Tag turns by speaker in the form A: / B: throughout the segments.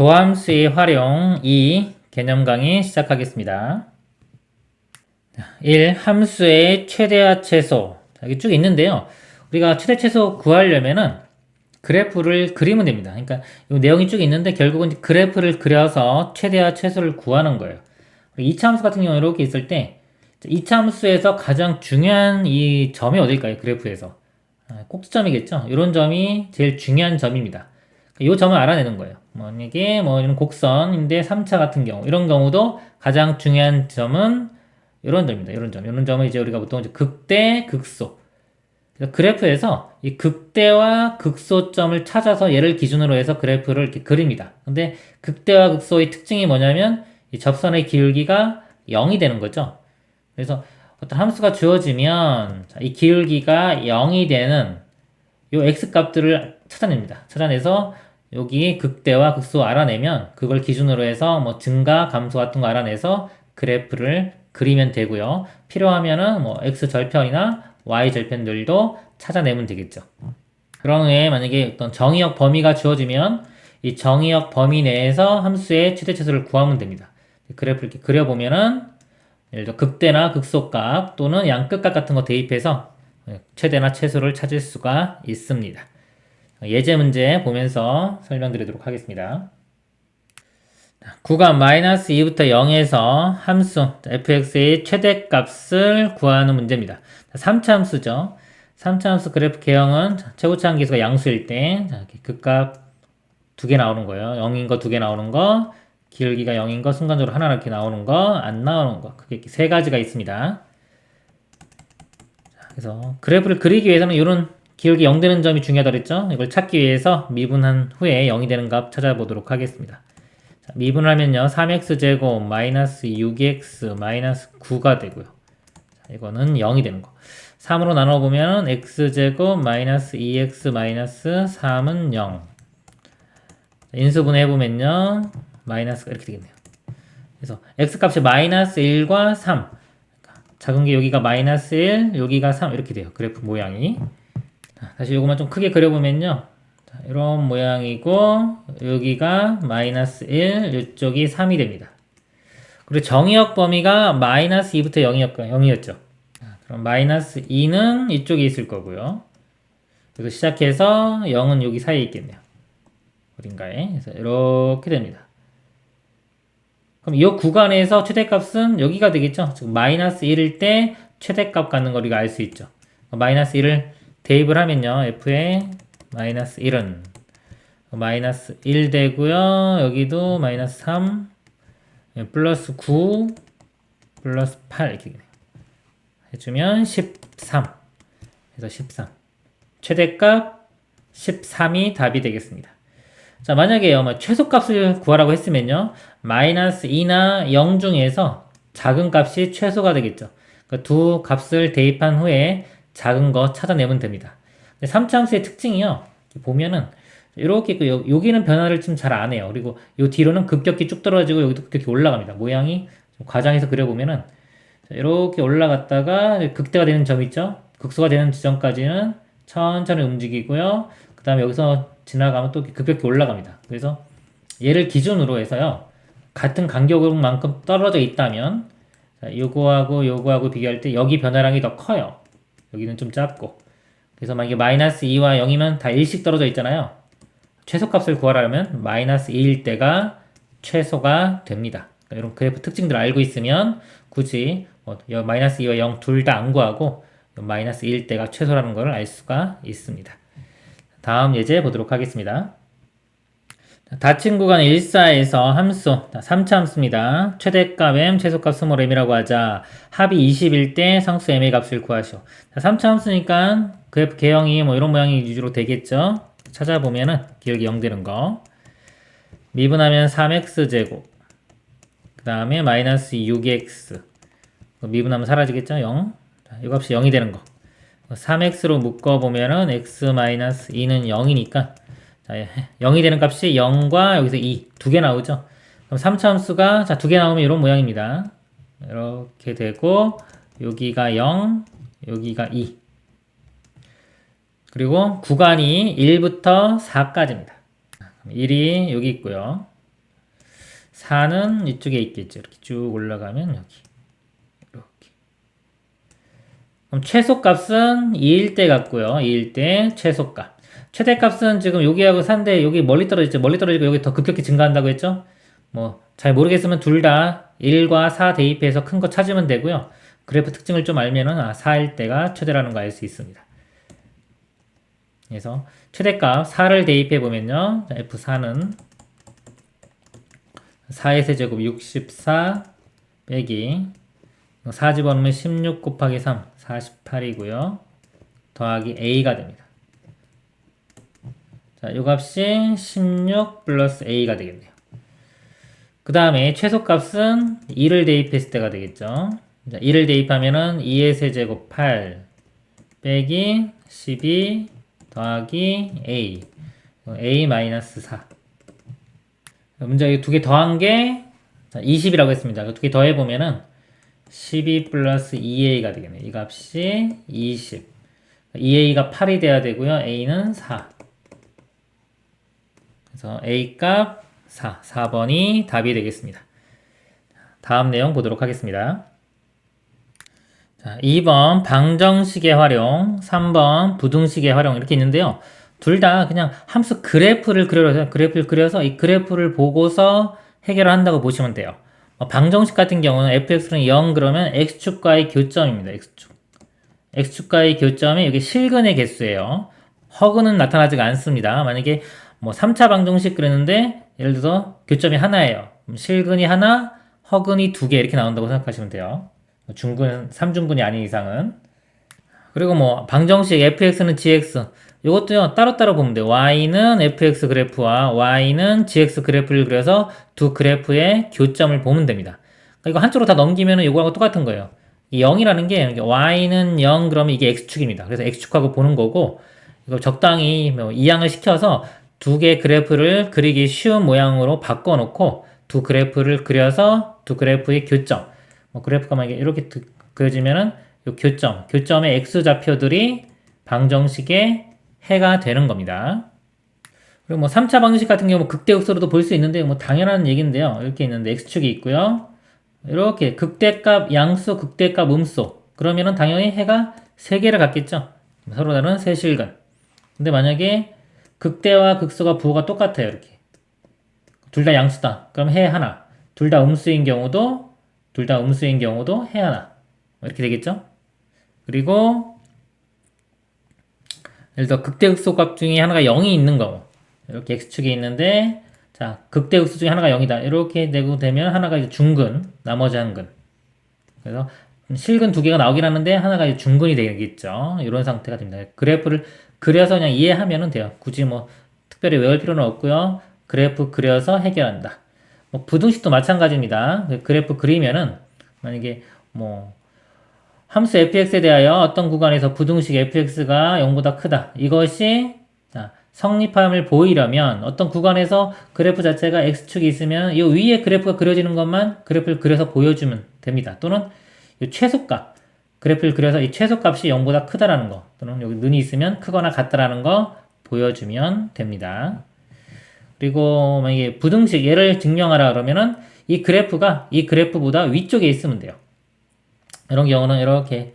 A: 도함수의 활용 2 개념 강의 시작하겠습니다. 1. 함수의 최대와 최소. 여기 쭉 있는데요. 우리가 최대 최소 구하려면은 그래프를 그리면 됩니다. 그러니까 이 내용이 쭉 있는데 결국은 그래프를 그려서 최대와 최소를 구하는 거예요. 이차함수 같은 경우는 이렇게 있을 때 이차함수에서 가장 중요한 이 점이 어딜까요? 그래프에서 꼭지점이겠죠. 이런 점이 제일 중요한 점입니다. 이 점을 알아내는 거예요. 만약에 이런 곡선인데 3차 같은 경우 이런 경우도 가장 중요한 점은 이런 점입니다. 이런 점을 이제 우리가 보통 이제 극대, 극소. 그래서 그래프에서 이 극대와 극소점을 찾아서 얘를 기준으로 해서 그래프를 이렇게 그립니다. 근데 극대와 극소의 특징이 뭐냐면 이 접선의 기울기가 0이 되는 거죠. 그래서 어떤 함수가 주어지면 이 기울기가 0이 되는 요 x값들을 찾아냅니다. 찾아내서 여기 극대와 극소 알아내면 그걸 기준으로 해서 증가, 감소 같은 거 알아내서 그래프를 그리면 되고요. 필요하면은 x절편이나 y절편들도 찾아내면 되겠죠. 그런 후에 만약에 어떤 정의역 범위가 주어지면 이 정의역 범위 내에서 함수의 최대 최소를 구하면 됩니다. 그래프를 이렇게 그려보면은 예를 들어 극대나 극소값 또는 양끝값 같은 거 대입해서 최대나 최소를 찾을 수가 있습니다. 예제 문제 보면서 설명드리도록 하겠습니다. 구간 마이너스 2부터 0에서 함수 fx의 최대값을 구하는 문제입니다. 3차 함수죠. 3차 함수 그래프 개형은 최고차 한계수가 양수일 때 극값 2개 나오는 거예요. 0인 거 2개 나오는 거, 기울기가 0인 거, 순간적으로 하나 이렇게 나오는 거, 안 나오는 거. 그게 세 가지가 있습니다. 그래서 그래프를 그리기 위해서는 이런 기울기 0 되는 점이 중요하다 그랬죠? 이걸 찾기 위해서 미분한 후에 0이 되는 값 찾아보도록 하겠습니다. 자, 미분하면요. 3x제곱 마이너스 6x 마이너스 9가 되고요. 자, 이거는 0이 되는 거. 3으로 나눠보면 x제곱 마이너스 2x 마이너스 3은 0. 인수분해 해보면요. 마이너스가 이렇게 되겠네요. 그래서 x값이 마이너스 1과 3. 작은 게 여기가 마이너스 1, 여기가 3 이렇게 돼요. 그래프 모양이. 다시 요것만 좀 크게 그려보면요. 이런 모양이고 여기가 마이너스 1, 이쪽이 3이 됩니다. 그리고 정의역 범위가 마이너스 2부터 0이었죠. 그럼 마이너스 2는 이쪽에 있을 거고요. 그래서 시작해서 0은 여기 사이에 있겠네요. 어딘가에. 그래서 이렇게 됩니다. 그럼 이 구간에서 최대값은 여기가 되겠죠. 즉 마이너스 1일 때 최대값 갖는 거 우리가 알 수 있죠. 마이너스 1을 대입을 하면요. f의 마이너스 1은 마이너스 1 되고요. 여기도 마이너스 3 플러스 9 플러스 8 이렇게 해주면 13. 그래서 13 최대값 13이 답이 되겠습니다. 자, 만약에요, 최소값을 구하라고 했으면요, 마이너스 2나 0 중에서 작은 값이 최소가 되겠죠. 그 두 값을 대입한 후에 작은 거 찾아내면 됩니다. 3차 함수의 특징이요, 보면은, 이렇게 있고, 여기는 변화를 좀 잘 안 해요. 그리고 요 뒤로는 급격히 쭉 떨어지고, 여기도 급격히 올라갑니다. 모양이 좀 과장해서 그려보면은, 이렇게 올라갔다가 극대가 되는 점 있죠? 극소가 되는 지점까지는 천천히 움직이고요. 그 다음에 여기서 지나가면 또 급격히 올라갑니다. 그래서 얘를 기준으로 해서요. 같은 간격만큼 떨어져 있다면 요거하고 비교할 때 여기 변화량이 더 커요. 여기는 좀 작고. 그래서 만약에 마이너스 2와 0이면 다 1씩 떨어져 있잖아요. 최소값을 구하려면 마이너스 2일 때가 최소가 됩니다. 그러니까 이런 그래프 특징들을 알고 있으면 굳이 마이너스 2와 0 둘 다 안 구하고 마이너스 2일 때가 최소라는 걸 알 수가 있습니다. 다음 예제 보도록 하겠습니다. 닫힌 구간 1사에서 함수, 3차 함수입니다. 최대값 m, 최소값 스몰 m이라고 하자. 합이 20일 때 상수 m의 값을 구하시오. 3차 함수니까 그래프 개형이 이런 모양이 위주로 되겠죠. 찾아보면은 기울기 0 되는 거. 미분하면 3x제곱. 그 다음에 마이너스 6x. 미분하면 사라지겠죠? 0. 이 값이 0이 되는 거. 3x로 묶어보면은 x-2는 0이니까 0이 되는 값이 0과 여기서 2, 두 개 나오죠. 그럼 3차 함수가 두 개 나오면 이런 모양입니다. 이렇게 되고 여기가 0, 여기가 2. 그리고 구간이 1부터 4까지입니다. 1이 여기 있고요. 4는 이쪽에 있겠죠. 이렇게 쭉 올라가면 여기. 이렇게. 그럼 최소값은 2일 때 같고요. 2일 때 최소값. 최대값은 지금 여기하고 산데 여기 멀리 떨어지죠. 멀리 떨어지고 여기 더 급격히 증가한다고 했죠. 뭐 잘 모르겠으면 둘 다 1과 4 대입해서 큰 거 찾으면 되고요. 그래프 특징을 좀 알면은 4일 때가 최대라는 거 알 수 있습니다. 그래서 최대값 4를 대입해 보면요. F4는 4의 세제곱 64 빼기 4 집어넣으면 16 곱하기 3 48이고요. 더하기 A가 됩니다. 자, 요 값이 16 플러스 A가 되겠네요. 그 다음에 최소값은 2를 대입했을 때가 되겠죠. 자, 2를 대입하면은 2의 세제곱 8 빼기 12 더하기 A A 마이너스 4. 문제 두 개 더한 게 20이라고 했습니다. 두 개 더해보면은 12 플러스 2A가 되겠네요. 이 값이 20. 2A가 8이 돼야 되고요. A는 4. 그래서 A 값 4. 4번이 답이 되겠습니다. 다음 내용 보도록 하겠습니다. 자, 2번 방정식의 활용, 3번 부등식의 활용 이렇게 있는데요. 둘 다 그냥 함수 그래프를 그려서 이 그래프를 보고서 해결을 한다고 보시면 돼요. 방정식 같은 경우는 fx는 0 그러면 x축과의 교점입니다. x축. x축과의 교점이 여기 실근의 개수예요. 허근은 나타나지 않습니다. 만약에 뭐 3차 방정식 그렸는데 예를 들어서 교점이 하나예요. 실근이 하나, 허근이 2개 이렇게 나온다고 생각하시면 돼요. 중근, 3중근이 아닌 이상은. 그리고 뭐 방정식 fx는 gx 이것도요 따로따로 보면 돼요. y는 fx 그래프와 y는 gx 그래프를 그려서 두 그래프의 교점을 보면 됩니다. 그러니까 이거 한쪽으로 다 넘기면 이거하고 똑같은 거예요. 이 0이라는 게 y는 0 그러면 이게 x축입니다. 그래서 x축하고 보는 거고 이거 적당히 뭐 이항을 시켜서 두 개의 그래프를 그리기 쉬운 모양으로 바꿔놓고 두 그래프를 그려서 두 그래프의 교점 뭐 그래프가 만약에 이렇게 그려지면은 이 교점의 x좌표들이 방정식의 해가 되는 겁니다. 그리고 뭐 3차 방정식 같은 경우 극대극소로도 볼 수 있는데 뭐 당연한 얘기인데요. 이렇게 있는데 x축이 있고요. 이렇게 극대값 양수, 극대값 음수. 그러면은 당연히 해가 3개를 갖겠죠. 서로 다른 세실근. 근데 만약에 극대와 극소가 부호가 똑같아요. 이렇게. 둘 다 양수다. 그럼 해 하나. 둘 다 음수인 경우도 해 하나. 이렇게 되겠죠? 그리고 예를 들어 극대극소 값 중에 하나가 0이 있는 경우 이렇게 x축이 있는데 자 극대극소 중에 하나가 0이다 이렇게 되면 하나가 이제 중근 나머지 한 근 그래서 실근 두 개가 나오긴 하는데 하나가 이제 중근이 되겠죠. 이런 상태가 됩니다. 그래프를 그려서 그냥 이해하면 돼요. 굳이 뭐 특별히 외울 필요는 없고요. 그래프 그려서 해결한다. 뭐 부등식도 마찬가지입니다. 그래프 그리면은 만약에 뭐 함수 fx에 대하여 어떤 구간에서 부등식 fx가 0보다 크다. 이것이 성립함을 보이려면 어떤 구간에서 그래프 자체가 x축이 있으면 이 위에 그래프가 그려지는 것만 그래프를 그려서 보여주면 됩니다. 또는 이 최소값 그래프를 그려서 이 최소값이 0보다 크다라는 거 또는 여기 는이 있으면 크거나 같다라는 거 보여주면 됩니다. 그리고 만약에 부등식 얘를 증명하라 그러면은 이 그래프가 이 그래프보다 위쪽에 있으면 돼요. 이런 경우는 이렇게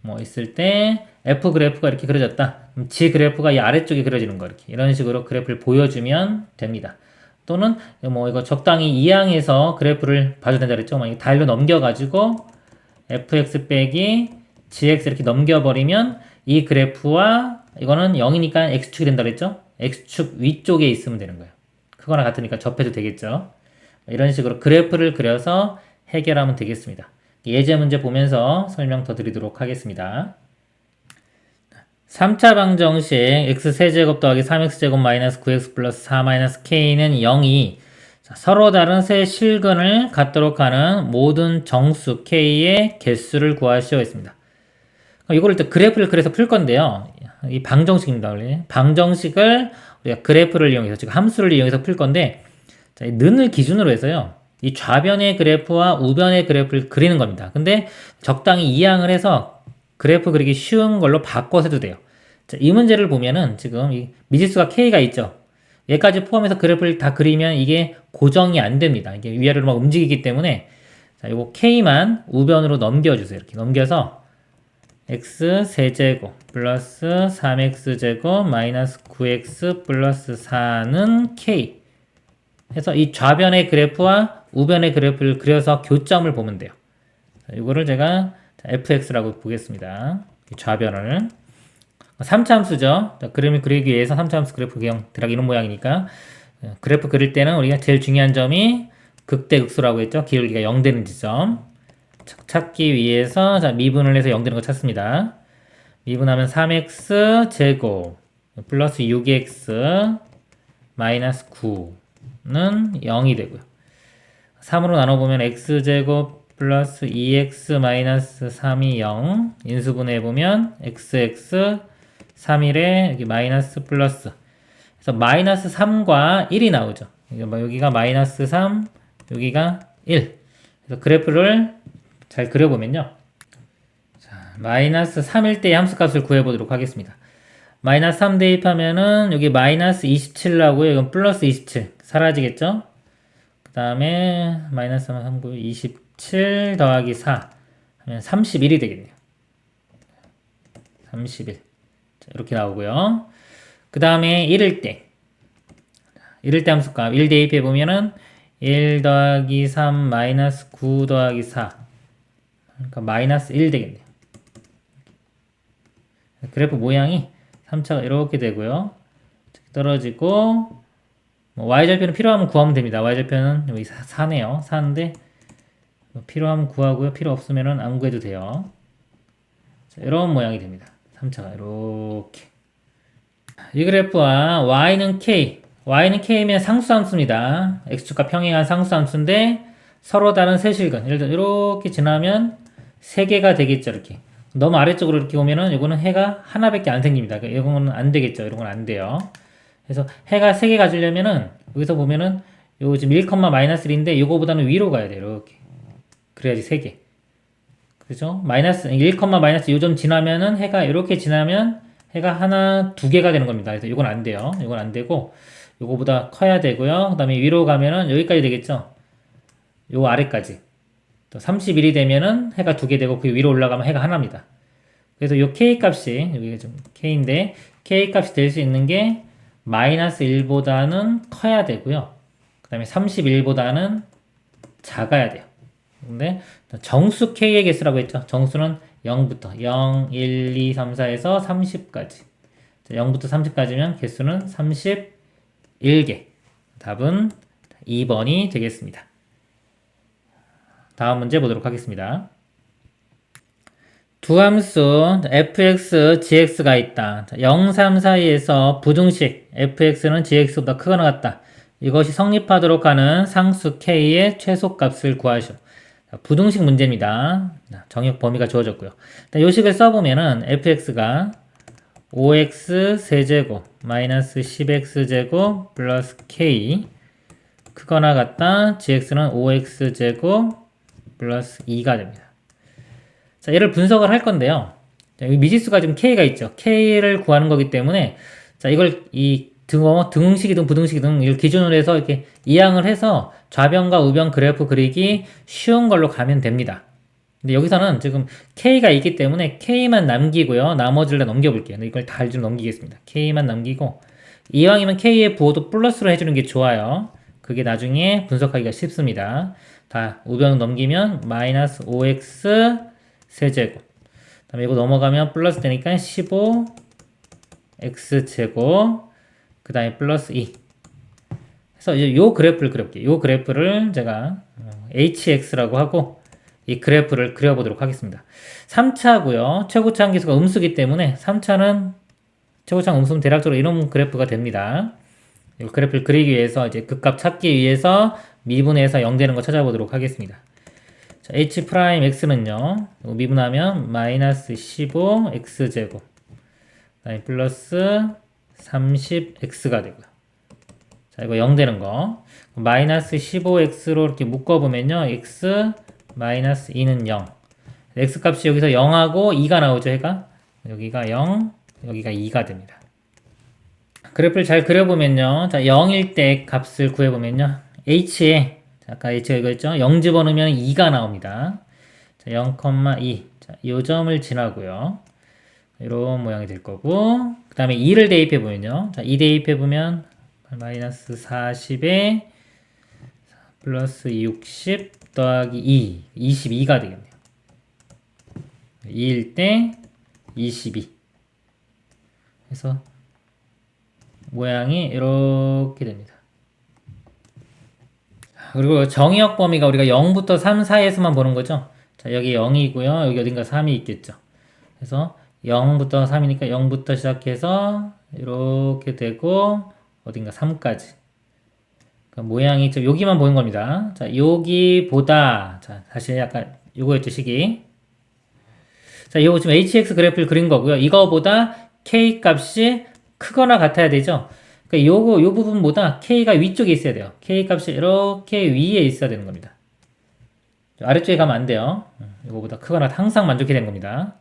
A: 뭐 있을 때 F 그래프가 이렇게 그려졌다. 그럼 G 그래프가 이 아래쪽에 그려지는 거 이렇게 이런 식으로 그래프를 보여주면 됩니다. 또는 뭐 이거 적당히 이항해서 그래프를 봐도 된다 그랬죠. 만약에 다일로 넘겨가지고 fx 빼기 gx 이렇게 넘겨버리면 이 그래프와 이거는 0이니까 x축이 된다 그랬죠. x축 위쪽에 있으면 되는 거예요. 크거나 같으니까 접해도 되겠죠. 이런 식으로 그래프를 그려서 해결하면 되겠습니다. 예제 문제 보면서 설명 더 드리도록 하겠습니다. 3차 방정식 x세제곱 더하기 3x제곱 마이너스 9x 플러스 4 마이너스 k는 0이 서로 다른 세 실근을 갖도록 하는 모든 정수 k의 개수를 구하시오 했습니다. 이거를 또 그래프를 그래서 풀 건데요. 이 방정식입니다. 원래. 방정식을 우리가 그래프를 이용해서 지금 함수를 이용해서 풀 건데 는을 기준으로 해서요. 이 좌변의 그래프와 우변의 그래프를 그리는 겁니다. 근데 적당히 이항을 해서 그래프 그리기 쉬운 걸로 바꿔서 해도 돼요. 자, 이 문제를 보면은 지금 이 미지수가 k가 있죠. 얘까지 포함해서 그래프를 다 그리면 이게 고정이 안 됩니다. 이게 위아래로 막 움직이기 때문에 자, 요거 K만 우변으로 넘겨주세요. 이렇게 넘겨서 x 세제곱 플러스 3x제곱 마이너스 9x 플러스 4는 K 해서 이 좌변의 그래프와 우변의 그래프를 그려서 교점을 보면 돼요. 자, 이거를 제가 fx라고 보겠습니다. 좌변을 3차 함수죠. 자, 그림을 그리기 위해서 3차 함수 그래프 그냥 들어가기 이런 모양이니까 그래프 그릴 때는 우리가 제일 중요한 점이 극대극소라고 했죠. 기울기가 0 되는 지점 찾기 위해서 자, 미분을 해서 0 되는 거 찾습니다. 미분하면 3x 제곱 플러스 6x 마이너스 9는 0이 되고요. 3으로 나눠보면 x제곱 플러스 2x 마이너스 3이 0 인수분해해보면 xx 3일에 여기 마이너스 플러스 그래서 마이너스 3과 1이 나오죠. 여기가 마이너스 3 여기가 1 그래서 그래프를 잘 그려보면요. 자, 마이너스 3일 때의 함수값을 구해보도록 하겠습니다. 마이너스 3 대입하면은 여기 마이너스 27 나오고요. 이건 플러스 27 사라지겠죠? 그 다음에 마이너스 3, 9, 27 더하기 4 하면 31이 되겠네요. 31 자, 이렇게 나오고요. 그 다음에 1일 때 함수값 1 대입해보면은 1 더하기 3 마이너스 9 더하기 4 그러니까 마이너스 1 되겠네요. 그래프 모양이 3차가 이렇게 되고요. 떨어지고 뭐 y절편은 필요하면 구하면 됩니다. y절편은 여기 4네요. 4인데 뭐 필요하면 구하고요. 필요 없으면 안 구해도 돼요. 자, 이런 모양이 됩니다. 3차가 이렇게 이 그래프와 y는 k면 상수함수입니다. x축과 평행한 상수함수인데 서로 다른 세실근 예를 들어 이렇게 지나면 3개가 되겠죠. 이렇게 너무 아래쪽으로 이렇게 오면은 이거는 해가 하나밖에 안 생깁니다. 이거는 안 되겠죠. 이런 건 안 돼요. 그래서 해가 3개 가지려면은 여기서 보면은 요 지금 1, 마이너스 1인데 이거보다는 위로 가야 돼요. 이렇게 그래야지 3개. 그죠? 마이너스 1, 마이너스 요 점 지나면은 해가 이렇게 지나면 해가 하나, 2개가 되는 겁니다. 그래서 이건 안 돼요. 이건 안 되고 요거보다 커야 되고요. 그 다음에 위로 가면은 여기까지 되겠죠. 요 아래까지. 또 31이 되면은 해가 2개 되고 그 위로 올라가면 해가 하나입니다. 그래서 요 k 값이 여기가 좀 k인데 k 값이 될 수 있는 게 마이너스 1보다는 커야 되고요. 그 다음에 31보다는 작아야 돼요. 근데 정수 k의 개수라고 했죠. 정수는 0부터 0, 1, 2, 3, 4에서 30까지. 0부터 30까지면 개수는 31개. 답은 2번이 되겠습니다. 다음 문제 보도록 하겠습니다. 두 함수 fx, gx가 있다. 0, 3 사이에서 부등식 fx는 gx보다 크거나 같다. 이것이 성립하도록 하는 상수 k의 최소값을 구하시오. 부등식 문제입니다. 정역 범위가 주어졌고요. 이 식을 써보면은 fx가 5x 세제곱 마이너스 10x제곱 플러스 k 크거나 같다. gx는 5x제곱 플러스 2가 됩니다. 자, 얘를 분석을 할 건데요. 자, 여기 미지수가 지금 k가 있죠. k를 구하는 거기 때문에 자, 이걸 이 등식이든 부등식이든 이걸 기준으로 해서 이렇게 이항을 해서 좌변과 우변 그래프 그리기 쉬운 걸로 가면 됩니다. 근데 여기서는 지금 k가 있기 때문에 k만 남기고요. 나머지를 다 넘겨볼게요. 이걸 다 좀 넘기겠습니다. k만 남기고 이왕이면 k의 부호도 플러스로 해주는 게 좋아요. 그게 나중에 분석하기가 쉽습니다. 다 우변 넘기면 마이너스 5x 세제곱 그 다음에 이거 넘어가면 플러스 되니까 15x제곱 그 다음에 플러스 2 그래서 이제 요 그래프를 그려볼게요. 요 그래프를 제가 hx라고 하고 이 그래프를 그려보도록 하겠습니다. 3차고요. 최고차 함계수가 음수기 때문에 3차는 최고차 음수는 대략적으로 이런 그래프가 됩니다. 이 그래프를 그리기 위해서 이제 극값 찾기 위해서 미분해서 0 되는 거 찾아보도록 하겠습니다. 자, h'x는요. 미분하면 마이너스 15x제곱 그다음에 플러스 30x가 되고요. 자, 이거 0 되는 거. 마이너스 15x로 이렇게 묶어보면요. x 마이너스 2는 0. x 값이 여기서 0하고 2가 나오죠, 해가. 여기가 0, 여기가 2가 됩니다. 그래프를 잘 그려보면요. 자, 0일 때 값을 구해보면요. h에, 자, 아까 h가 이거였죠? 0 집어넣으면 2가 나옵니다. 자, 0,2. 자, 요 점을 지나고요. 이런 모양이 될 거고, 그 다음에 2를 대입해보면요. 자, 2 대입해보면, 마이너스 40에 플러스 60 더하기 2, 22가 되겠네요. 2일 때 22. 그래서 모양이 이렇게 됩니다. 그리고 정의역 범위가 우리가 0부터 3 사이에서만 보는 거죠. 자, 여기 0이고요. 여기 어딘가 3이 있겠죠. 그래서 0부터 3이니까 0부터 시작해서 이렇게 되고 어딘가 3까지. 그러니까 모양이 여기만 보는 겁니다. 자, 여기보다 자, 사실 약간 요거였죠, 식이. 자, 요거 지금 hx 그래프를 그린 거고요. 이거보다 k 값이 크거나 같아야 되죠. 그러니까 요 부분보다 k가 위쪽에 있어야 돼요. k 값이 이렇게 위에 있어야 되는 겁니다. 아래쪽에 가면 안 돼요. 이거보다 크거나 항상 만족해야 되는 겁니다.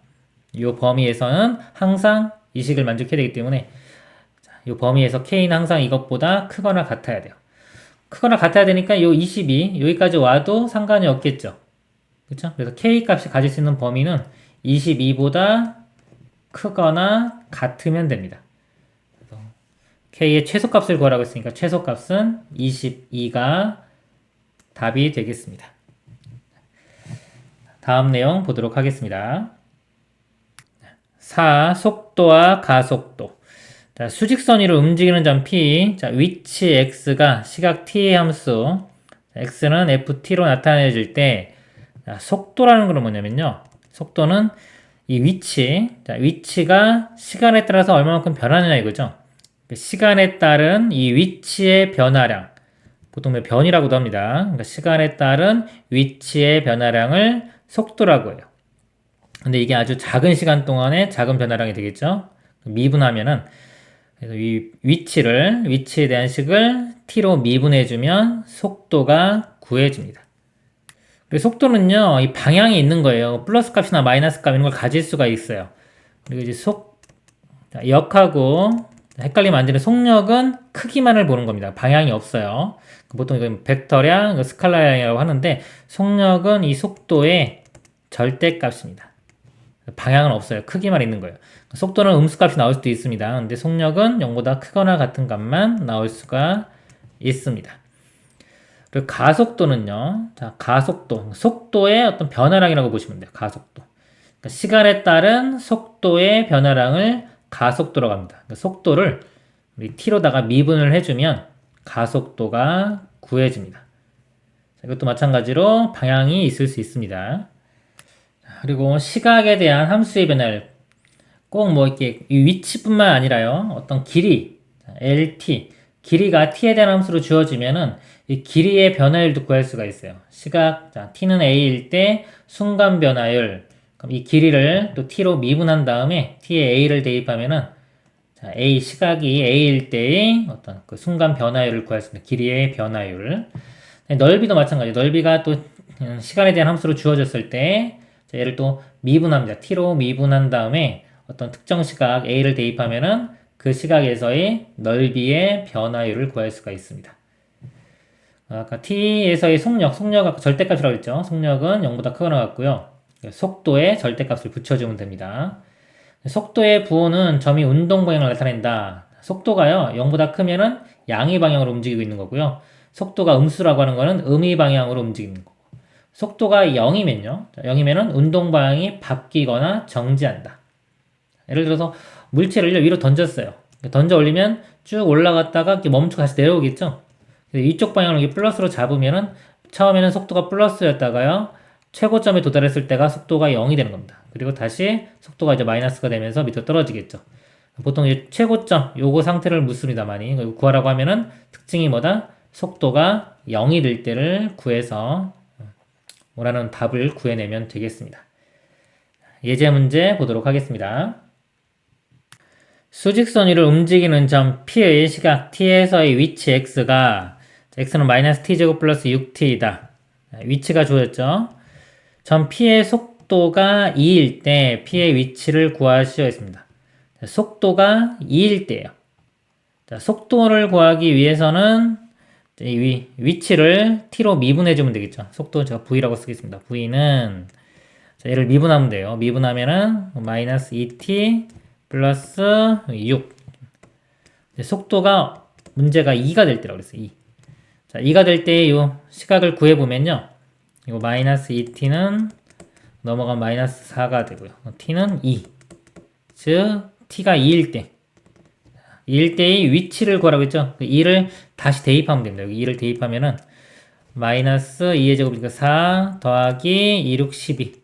A: 이 범위에서는 항상 이 식을 만족해야 되기 때문에 이 범위에서 k는 항상 이것보다 크거나 같아야 돼요. 크거나 같아야 되니까 이 22 여기까지 와도 상관이 없겠죠. 그렇죠? 그래서 k 값이 가질 수 있는 범위는 22보다 크거나 같으면 됩니다. 그래서 k의 최소값을 구하라고 했으니까 최소값은 22가 답이 되겠습니다. 다음 내용 보도록 하겠습니다. 4. 속도와 가속도. 자, 수직선 위로 움직이는 점 P. 자, 위치 X가 시각 T의 함수. X는 FT로 나타내질 때, 자, 속도라는 건 뭐냐면요. 속도는 이 위치. 자, 위치가 시간에 따라서 얼마만큼 변하느냐 이거죠. 시간에 따른 이 위치의 변화량. 보통 변이라고도 합니다. 그러니까 시간에 따른 위치의 변화량을 속도라고 해요. 근데 이게 아주 작은 시간 동안에 작은 변화량이 되겠죠. 미분하면은 그래서 이 위치에 대한 식을 t로 미분해주면 속도가 구해집니다. 그리고 속도는요, 이 방향이 있는 거예요. 플러스 값이나 마이너스 값 이런 걸 가질 수가 있어요. 그리고 이제 역하고 헷갈리면 안 되는 속력은 크기만을 보는 겁니다. 방향이 없어요. 보통 이건 벡터량, 스칼라량이라고 하는데 속력은 이 속도의 절대값입니다. 방향은 없어요. 크기만 있는 거예요. 속도는 음수값이 나올 수도 있습니다. 근데 속력은 0보다 크거나 같은 값만 나올 수가 있습니다. 그리고 가속도는요. 자, 가속도. 속도의 어떤 변화량이라고 보시면 돼요. 가속도. 그러니까 시간에 따른 속도의 변화량을 가속도라고 합니다. 그러니까 속도를 우리 t로다가 미분을 해주면 가속도가 구해집니다. 자, 이것도 마찬가지로 방향이 있을 수 있습니다. 그리고 시각에 대한 함수의 변화를 꼭 이렇게 이 위치뿐만 아니라요. 어떤 길이, LT, 길이가 t에 대한 함수로 주어지면은 이 길이의 변화율도 구할 수가 있어요. 시각, 자, t는 a일 때 순간 변화율, 그럼 이 길이를 또 t로 미분한 다음에 t에 a를 대입하면은 자, 시각이 a일 때의 어떤 그 순간 변화율을 구할 수 있는 길이의 변화율. 넓이도 마찬가지. 넓이가 또 시간에 대한 함수로 주어졌을 때 얘를 또 미분합니다. t로 미분한 다음에 어떤 특정 시각 a를 대입하면은 그 시각에서의 넓이의 변화율을 구할 수가 있습니다. 아까 t에서의 속력 아까 절대값이라고 했죠. 속력은 0보다 크거나 같고요. 속도에 절대값을 붙여주면 됩니다. 속도의 부호는 점이 운동 방향을 나타낸다. 속도가요, 0보다 크면은 양의 방향으로 움직이고 있는 거고요. 속도가 음수라고 하는 거는 음의 방향으로 움직이는 거고. 속도가 0이면요. 0이면은 운동 방향이 바뀌거나 정지한다. 예를 들어서 물체를 위로 던졌어요. 던져 올리면 쭉 올라갔다가 이렇게 멈추고 다시 내려오겠죠. 이쪽 방향을 이렇게 플러스로 잡으면은 처음에는 속도가 플러스였다가요. 최고점에 도달했을 때가 속도가 0이 되는 겁니다. 그리고 다시 속도가 이제 마이너스가 되면서 밑으로 떨어지겠죠. 보통 이제 최고점 요거 상태를 묻습니다만이 구하라고 하면은 특징이 뭐다? 속도가 0이 될 때를 구해서 원하는 답을 구해내면 되겠습니다. 예제 문제 보도록 하겠습니다. 수직선 위를 움직이는 점 P의 시각 T에서의 위치 X가 X는 마이너스 T제곱 플러스 6T이다. 위치가 주어졌죠. 점 P의 속도가 2일 때 P의 위치를 구하시오 했습니다. 속도가 2일 때예요. 자, 속도를 구하기 위해서는 이 위치를 t로 미분해 주면 되겠죠. 속도 제가 v라고 쓰겠습니다. v는 자, 얘를 미분하면 돼요. 미분하면은 마이너스 2t 플러스 6. 속도가 문제가 2가 될 때라고 그랬어요. 2. 자, 2가 될 때 이 시각을 구해보면요. 이거 마이너스 2t는 넘어가면 마이너스 4가 되고요. t는 2. 즉, t가 2일 때. 2일 때의 위치를 구하라고 했죠. 2를 다시 대입하면 됩니다. 여기 2를 대입하면은 마이너스 2의 제곱이니까 4 더하기 2, 6, 12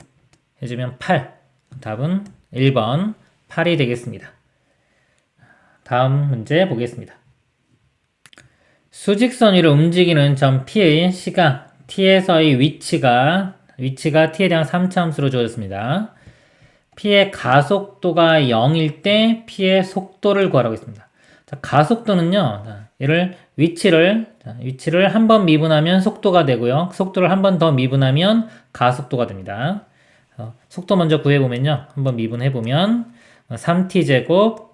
A: 해주면 8. 답은 1번 8이 되겠습니다. 다음 문제 보겠습니다. 수직선 위를 움직이는 점 P의 시각 T에서의 위치가 T에 대한 3차함수로 주어졌습니다. P의 가속도가 0일 때 P의 속도를 구하라고 했습니다. 자, 가속도는요, 얘를 위치를 한 번 미분하면 속도가 되고요. 속도를 한 번 더 미분하면 가속도가 됩니다. 속도 먼저 구해보면요. 한번 미분해보면 3t제곱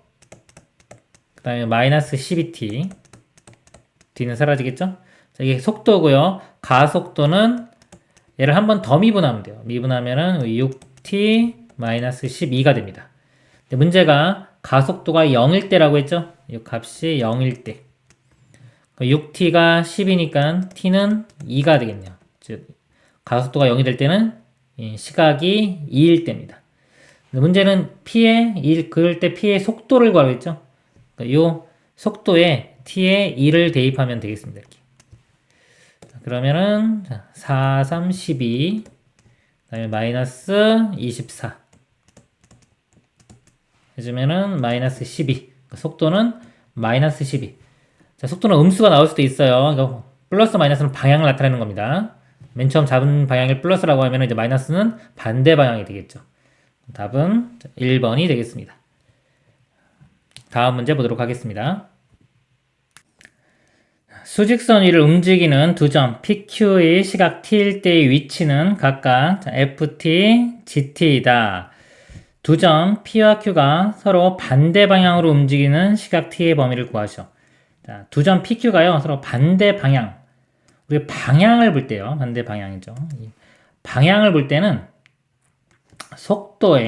A: 그 다음에 마이너스 12t 뒤는 사라지겠죠? 자, 이게 속도고요. 가속도는 얘를 한 번 더 미분하면 돼요. 미분하면은 6t 마이너스 12가 됩니다. 근데 문제가 가속도가 0일 때라고 했죠? 이 값이 0일 때 6t가 10이니까 t는 2가 되겠네요. 즉 가속도가 0이 될 때는 시각이 2일 때입니다. 문제는 그럴 때 P의 속도를 구하라고 했죠? 이 속도에 T에 2를 대입하면 되겠습니다. 이렇게. 그러면은 4, 3, 12 그다음에 마이너스 24 해주면은 마이너스 12 속도는 마이너스 12 자, 속도는 음수가 나올 수도 있어요. 그러니까 플러스 마이너스는 방향을 나타내는 겁니다. 맨 처음 잡은 방향을 플러스라고 하면 이제 마이너스는 반대 방향이 되겠죠. 답은 1번이 되겠습니다. 다음 문제 보도록 하겠습니다. 수직선 위를 움직이는 두 점 PQ의 시각 T일 때의 위치는 각각 FT, GT이다. 두 점 P와 Q가 서로 반대 방향으로 움직이는 시각 T의 범위를 구하시오. 자, 두 점 PQ가요 서로 반대 방향. 우리 방향을 볼 때요, 반대 방향이죠. 방향을 볼 때는 속도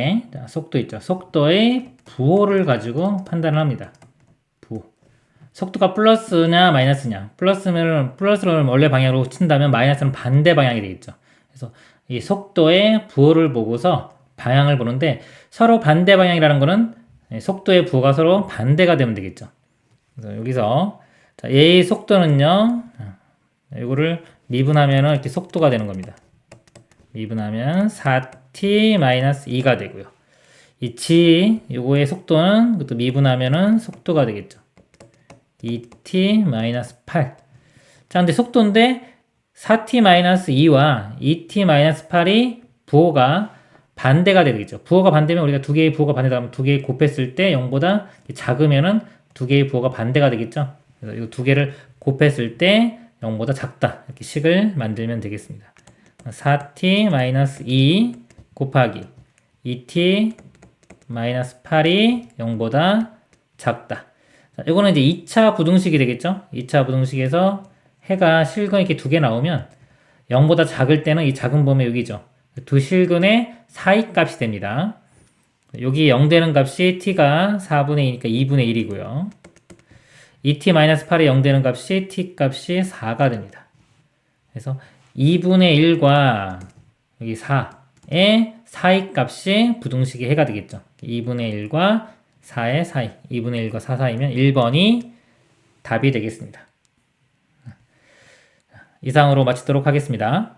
A: 있죠. 속도의 부호를 가지고 판단을 합니다. 부호. 속도가 플러스냐 마이너스냐. 플러스를 원래 방향으로 친다면 마이너스는 반대 방향이 되겠죠. 그래서 이 속도의 부호를 보고서 방향을 보는데 서로 반대 방향이라는 거는 속도의 부호가 서로 반대가 되면 되겠죠. 그래서 여기서 자, 얘의 속도는요. 이거를 미분하면 이렇게 속도가 되는 겁니다. 미분하면 4t-2가 되고요. 이 g, 요거의 속도는 그것도 미분하면은 속도가 되겠죠. 2t-8. 자, 근데 속도인데 4t-2와 2t-8이 부호가 반대가 되겠죠. 부호가 반대면 우리가 두 개의 부호가 반대다 하면 두 개의 곱했을 때 0보다 작으면은 두 개의 부호가 반대가 되겠죠. 그래서 이 두 개를 곱했을 때 0보다 작다. 이렇게 식을 만들면 되겠습니다. 4t-2 곱하기 2t-8이 0보다 작다. 자, 이거는 이제 2차 부등식이 되겠죠? 2차 부등식에서 해가 실근 이렇게 두 개 나오면 0보다 작을 때는 이 작은 범위 여기죠. 두 실근의 사이 값이 됩니다. 여기 0 되는 값이 t가 4분의 2니까 2분의 1이고요. 2t-8에 0 되는 값이 t 값이 4가 됩니다. 그래서 2분의 1과 여기 4의 사이 값이 부등식의 해가 되겠죠. 2분의 1과 4의 사이, 2분의 1과 4 사이면 1번이 답이 되겠습니다. 이상으로 마치도록 하겠습니다.